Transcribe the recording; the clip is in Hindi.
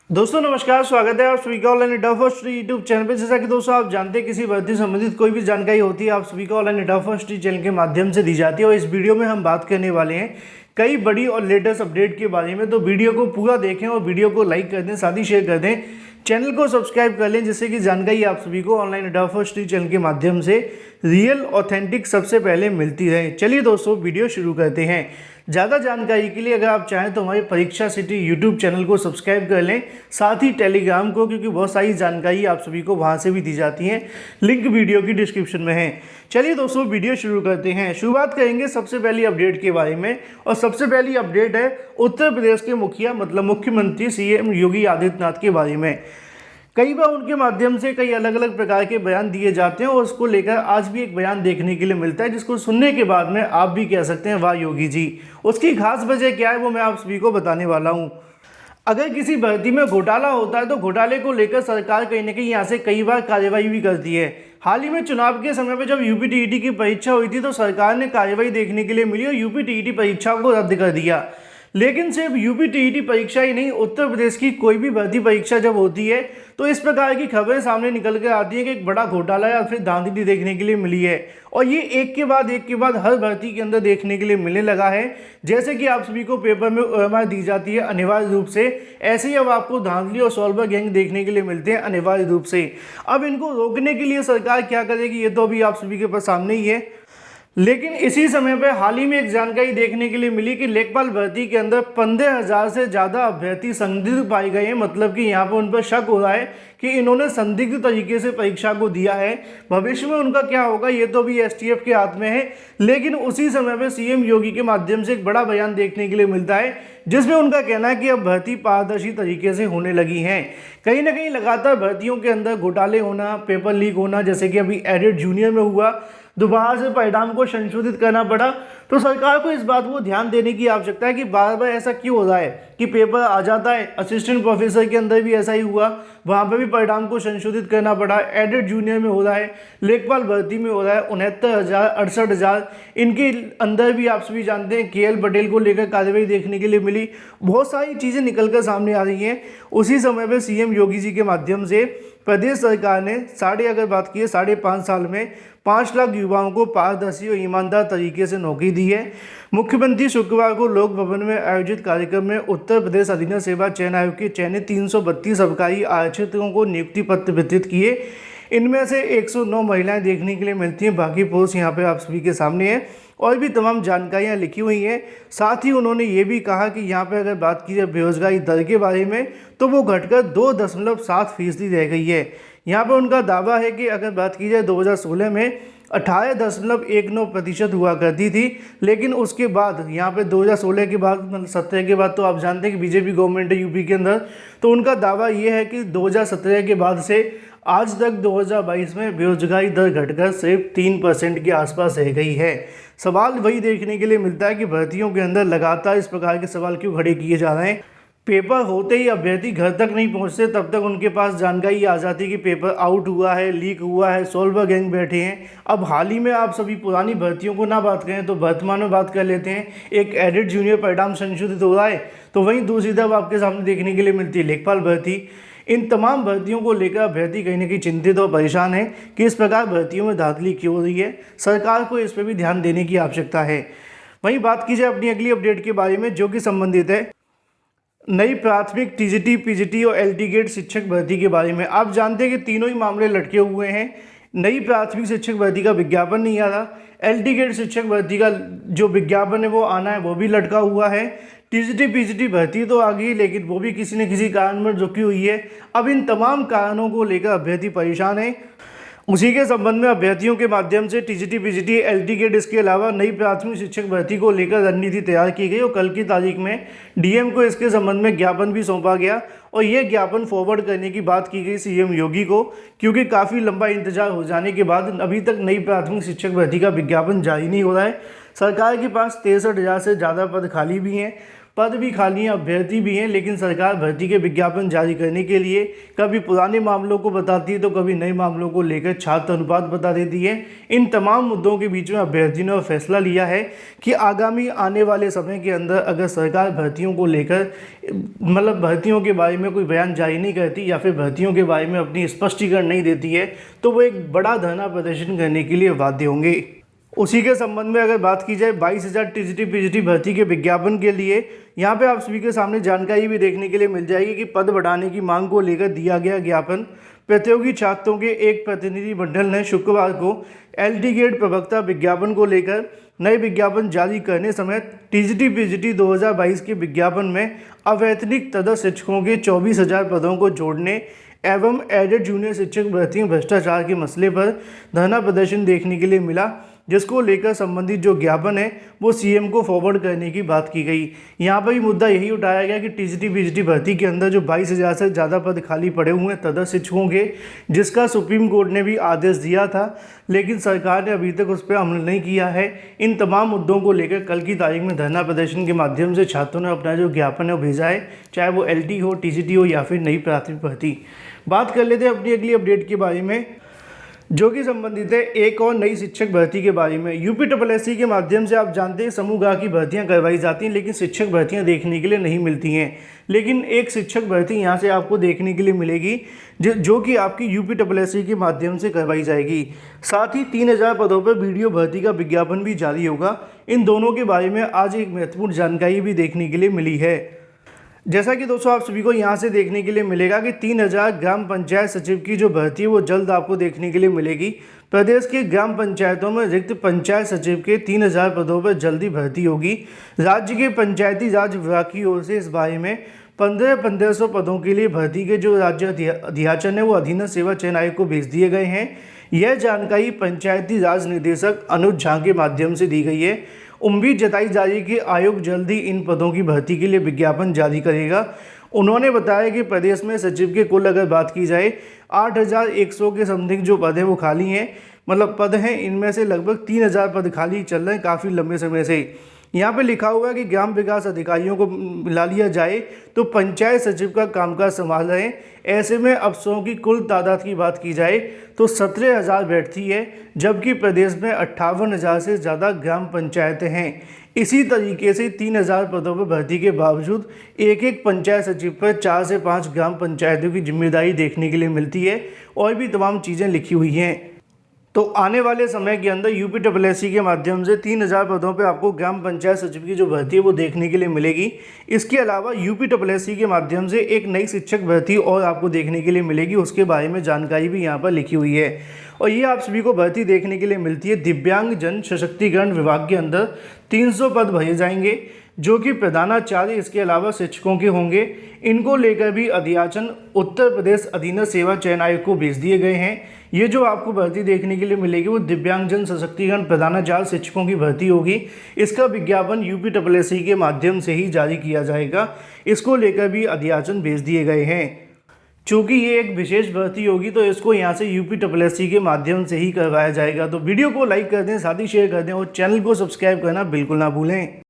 दोस्तों नमस्कार, स्वागत है आप सभी का ऑनलाइन अड्डा फर्स्ट यूट्यूब चैनल पे। जैसा कि दोस्तों आप जानते हैं, किसी भर्ती संबंधित कोई भी जानकारी होती है आप सभी को ऑनलाइन अड्डा फर्स्ट चैनल के माध्यम से दी जाती है। और इस वीडियो में हम बात करने वाले हैं कई बड़ी और लेटेस्ट अपडेट के बारे में। तो वीडियो को पूरा देखें और वीडियो को लाइक कर दें, साथ ही शेयर कर दें, चैनल को सब्सक्राइब कर लें, जिससे कि जानकारी आप सभी को ऑनलाइन अड्डा फर्स्ट चैनल के माध्यम से रियल ऑथेंटिक सबसे पहले मिलती है। चलिए दोस्तों वीडियो शुरू करते हैं। ज़्यादा जानकारी के लिए अगर आप चाहें तो हमारे परीक्षा सिटी यूट्यूब चैनल को सब्सक्राइब कर लें, साथ ही टेलीग्राम को, क्योंकि बहुत सारी जानकारी आप सभी को वहां से भी दी जाती है। लिंक वीडियो की डिस्क्रिप्शन में है। चलिए दोस्तों वीडियो शुरू करते हैं। शुरुआत करेंगे सबसे पहली अपडेट के बारे में, और सबसे पहली अपडेट है उत्तर प्रदेश के मुखिया मतलब मुख्यमंत्री सीएम योगी आदित्यनाथ के बारे में। कई बार उनके माध्यम से कई अलग अलग प्रकार के बयान दिए जाते हैं, और उसको लेकर आज भी एक बयान देखने के लिए मिलता है, जिसको सुनने के बाद में आप भी कह सकते हैं वाह योगी जी। उसकी खास वजह क्या है वो मैं आप सभी को बताने वाला हूँ। अगर किसी भर्ती में घोटाला होता है तो घोटाले को लेकर सरकार कहीं ना कहीं यहाँ से कई बार कार्रवाई भी करती है। हाल ही में चुनाव के समय पर जब यूपी-टीईटी की परीक्षा हुई थी तो सरकार ने कार्रवाई देखने के लिए मिली और यूपी-टीईटी परीक्षा को रद्द कर दिया। लेकिन सिर्फ यूपी-टीईटी परीक्षा ही नहीं, उत्तर प्रदेश की कोई भी भर्ती परीक्षा जब होती है तो इस प्रकार की खबरें सामने निकल कर आती है कि एक बड़ा घोटाला या फिर धांधली देखने के लिए मिली है। और ये एक के बाद हर भर्ती के अंदर देखने के लिए मिलने लगा है। जैसे कि आप सभी को पेपर में ओएमआर दी जाती है अनिवार्य रूप से, ऐसे ही अब आपको धांधली और सॉल्वर गैंग देखने के लिए मिलते हैं अनिवार्य रूप से। अब इनको रोकने के लिए सरकार क्या करेगी ये तो अभी आप सभी के पास सामने ही है। लेकिन इसी समय पर हाल ही में एक जानकारी देखने के लिए मिली कि लेखपाल भर्ती के अंदर 15,000 से ज़्यादा अभ्यर्थी संदिग्ध पाए गए हैं। मतलब कि यहाँ पर उन पर शक हो रहा है कि इन्होंने संदिग्ध तरीके से परीक्षा को दिया है। भविष्य में उनका क्या होगा ये तो अभी एसटीएफ के हाथ में है। लेकिन उसी समय पर सीएम योगी के माध्यम से एक बड़ा बयान देखने के लिए मिलता है, जिसमें उनका कहना है कि अब भर्ती पारदर्शी तरीके से होने लगी है। कहीं ना कहीं लगातार भर्तियों के अंदर घोटाले होना, पेपर लीक होना, जैसे कि अभी एडेड जूनियर में हुआ, दोबारा से परिणाम को संशोधित करना पड़ा। तो सरकार को इस बात को ध्यान देने की आवश्यकता है कि बार बार ऐसा क्यों हो रहा है कि पेपर आ जाता है। असिस्टेंट प्रोफेसर के अंदर भी ऐसा ही हुआ, वहाँ पर भी परिणाम को संशोधित करना पड़ा। एडेड जूनियर में हो रहा है, लेखपाल भर्ती में हो रहा है। 69,000 68,000 इनके अंदर भी आप सभी जानते हैं केएल पटेल को लेकर कार्रवाई देखने के लिए मिली। बहुत सारी चीज़ें निकल कर सामने आ रही हैं। उसी समय पर सीएम योगी जी के माध्यम से प्रदेश सरकार ने अगर बात की है 5.5 साल में 5 लाख युवाओं को पारदर्शी और ईमानदार तरीके से नौकरी दी है। मुख्यमंत्री शुक्रवार को लोक भवन में आयोजित कार्यक्रम में उत्तर प्रदेश अधीनस्थ सेवा चयन आयोग के चयनित 332 सरकारी आरक्षितों को नियुक्ति पत्र वितरित किए। इनमें से 109 महिलाएं देखने के लिए मिलती हैं, बाकी पुरुष यहाँ पे आप सभी के सामने हैं। और भी तमाम जानकारियाँ लिखी हुई हैं। साथ ही उन्होंने ये भी कहा कि यहाँ पे अगर बात की जाए बेरोजगारी दर के बारे में तो वो घटकर 2.7% रह गई है। यहाँ पर उनका दावा है कि अगर बात की जाए 2016 में 18.19% हुआ करती थी, लेकिन उसके बाद यहाँ पे 2016 के बाद मतलब 17 के बाद तो आप जानते हैं कि बीजेपी गवर्नमेंट है यूपी के अंदर। तो उनका दावा ये है कि 2017 के बाद से आज तक 2022 में बेरोजगारी दर घटकर सिर्फ 3% के आसपास रह गई है। सवाल वही देखने के लिए मिलता है कि भर्तियों के अंदर लगातार इस प्रकार के सवाल क्यों खड़े किए जा रहे हैं। पेपर होते ही अभ्यर्थी घर तक नहीं पहुंचते तब तक उनके पास जानकारी आ जाती है कि पेपर आउट हुआ है, लीक हुआ है, सॉल्वर गैंग बैठे हैं। अब हाल ही में आप सभी पुरानी भर्तियों को ना बात करें तो वर्तमान में बात कर लेते हैं। एक एडेड जूनियर परिणाम संशोधित हो रहा है, तो वहीं दूसरी तरफ आपके सामने देखने के लिए मिलती है लेखपाल भर्ती। इन तमाम भर्तियों को लेकर अभ्यर्थी कहीं ना कहीं चिंतित और परेशान है कि इस प्रकार भर्तियों में धांधली क्यों हो रही है। सरकार को इस पर भी ध्यान देने की आवश्यकता है। वहीं बात की जाए अपनी अगली अपडेट के बारे में, जो कि संबंधित है नई प्राथमिक टीजीटी, पीजीटी और एलटी गेट शिक्षक भर्ती के बारे में। आप जानते हैं कि तीनों ही मामले लटके हुए हैं। नई प्राथमिक शिक्षक भर्ती का विज्ञापन नहीं आ रहा, एलटी गेट शिक्षक भर्ती का जो विज्ञापन है वो आना है वो भी लटका हुआ है। टीजीटी पीजीटी भर्ती तो आ गई, लेकिन वो भी किसी न किसी कारणवश रुकी हुई है। अब इन तमाम कारणों को लेकर अभ्यर्थी परेशान है। उसी के संबंध में अभ्यर्थियों के माध्यम से टीजीटी पीजीटी एलटी गेट इसके अलावा नई प्राथमिक शिक्षक भर्ती को लेकर रणनीति तैयार की गई और कल की तारीख में डीएम को इसके संबंध में ज्ञापन भी सौंपा गया। और ये ज्ञापन फॉरवर्ड करने की बात की गई सीएम योगी को, क्योंकि काफ़ी लंबा इंतजार हो जाने के बाद अभी तक नई प्राथमिक शिक्षक भर्ती का विज्ञापन जारी नहीं हो रहा है। सरकार के पास 63,000 से ज़्यादा पद खाली भी हैं। पद भी खाली हैं, अभ्यर्थी भी हैं, लेकिन सरकार भर्ती के विज्ञापन जारी करने के लिए कभी पुराने मामलों को बताती है तो कभी नए मामलों को लेकर छात्र अनुपात बता देती है। इन तमाम मुद्दों के बीच में अभ्यर्थी ने फैसला लिया है कि आगामी आने वाले समय के अंदर अगर सरकार भर्तियों को लेकर मतलब भर्तियों के बारे में कोई बयान जारी नहीं करती या फिर भर्तियों के बारे में अपनी स्पष्टीकरण नहीं देती है तो वो एक बड़ा धरना प्रदर्शन करने के लिए बाध्य होंगे। उसी के संबंध में अगर बात की जाए 22,000 टीजीटी पीजीटी भर्ती के विज्ञापन के लिए यहाँ पे आप सभी के सामने जानकारी भी देखने के लिए मिल जाएगी कि पद बढ़ाने की मांग को लेकर दिया गया ज्ञापन। प्रतियोगी छात्रों के एक प्रतिनिधि मंडल ने शुक्रवार को एलटी गेट प्रवक्ता विज्ञापन को लेकर नए विज्ञापन जारी करने समेत टीजीटी पीजीटी 2022 के विज्ञापन में अवैतनिक तदस्थ शिक्षकों के 24,000 पदों को जोड़ने एवं एडेड जूनियर शिक्षक भर्ती में भ्रष्टाचार के मसले पर धरना प्रदर्शन देखने के लिए मिला, जिसको लेकर संबंधित जो ज्ञापन है वो सीएम को फॉरवर्ड करने की बात की गई। यहाँ पर ही मुद्दा यही उठाया गया कि टीजीटी पीजीटी भर्ती के अंदर जो 22,000 से ज़्यादा पद खाली पड़े हुए हैं तदस्थ शिक्षकों के, जिसका सुप्रीम कोर्ट ने भी आदेश दिया था, लेकिन सरकार ने अभी तक उस पर अमल नहीं किया है। इन तमाम मुद्दों को लेकर कल की तारीख में धरना प्रदर्शन के माध्यम से छात्रों ने अपना जो ज्ञापन है वो भेजा है, चाहे वो एलटी हो, टीजीटी हो या फिर नई प्राथमिक भर्ती। बात कर लेते हैं अपनी अगली अपडेट के बारे में, जो कि संबंधित है एक और नई शिक्षक भर्ती के बारे में। यूपीएससी के माध्यम से आप जानते हैं समूह ग की भर्तियां करवाई जाती हैं, लेकिन शिक्षक भर्तियां देखने के लिए नहीं मिलती हैं। लेकिन एक शिक्षक भर्ती यहां से आपको देखने के लिए मिलेगी जो कि आपकी यूपीएससी के माध्यम से करवाई जाएगी। साथ ही 3,000 पदों पर वीडियो भर्ती का विज्ञापन भी जारी होगा। इन दोनों के बारे में आज एक महत्वपूर्ण जानकारी भी देखने के लिए मिली है। जैसा कि दोस्तों आप सभी को यहाँ से देखने के लिए मिलेगा कि 3,000 ग्राम पंचायत सचिव की जो भर्ती है वो जल्द आपको देखने के लिए मिलेगी। प्रदेश के ग्राम पंचायतों में रिक्त पंचायत सचिव के 3,000 पदों पर जल्दी भर्ती होगी। राज्य के पंचायती राज विभाग की ओर से इस बारे में 1500 पदों के लिए भर्ती के जो राज्य अध्याचन है वो अधीनस्थ सेवा चयन आयोग को भेज दिए गए हैं। यह जानकारी पंचायती राज निदेशक अनुज झा के माध्यम से दी गई है। उम्मीद जताई जा रही है कि आयोग जल्द ही इन पदों की भर्ती के लिए विज्ञापन जारी करेगा। उन्होंने बताया कि प्रदेश में सचिव के कुल अगर बात की जाए 8,100 के समथिंग जो पद हैं वो खाली हैं, मतलब पद हैं, इनमें से लगभग 3,000 पद खाली चल रहे हैं काफ़ी लंबे समय से। यहाँ पे लिखा हुआ है कि ग्राम विकास अधिकारियों को मिला लिया जाए तो पंचायत सचिव का कामकाज संभाल रहे हैं। ऐसे में अफसरों की कुल तादाद की बात की जाए तो 17,000 बैठती है, जबकि प्रदेश में 58,000 से ज़्यादा ग्राम पंचायतें हैं। इसी तरीके से 3,000 पदों पर भर्ती के बावजूद एक एक पंचायत सचिव पर 4 से 5 ग्राम पंचायतों की जिम्मेदारी देखने के लिए मिलती है और भी तमाम चीज़ें लिखी हुई हैं। तो आने वाले समय के अंदर यूपीएससी के माध्यम से 3,000 पदों पे आपको ग्राम पंचायत सचिव की जो भर्ती है वो देखने के लिए मिलेगी। इसके अलावा यूपीएससी के माध्यम से एक नई शिक्षक भर्ती और आपको देखने के लिए मिलेगी, उसके बारे में जानकारी भी यहाँ पर लिखी हुई है। और ये आप सभी को भर्ती देखने के लिए मिलती है। दिव्यांग जन सशक्तिकरण विभाग के अंदर 300 पद भरे जाएंगे, जो कि प्रधानाचार्य इसके अलावा शिक्षकों के होंगे। इनको लेकर भी अध्याचन उत्तर प्रदेश अधीनस्थ सेवा चयन आयोग को भेज दिए गए हैं। ये जो आपको भर्ती देखने के लिए मिलेगी वो दिव्यांगजन सशक्तिकरण प्रधानाचार्य शिक्षकों की भर्ती होगी। इसका विज्ञापन यूपीएससी के माध्यम से ही जारी किया जाएगा। इसको लेकर भी अध्याचन भेज दिए गए हैं। चूँकि ये एक विशेष भर्ती होगी तो इसको यहाँ से यूपीएससी के माध्यम से ही करवाया जाएगा। तो वीडियो को लाइक कर दें, साथ ही शेयर कर दें और चैनल को सब्सक्राइब करना बिल्कुल ना भूलें।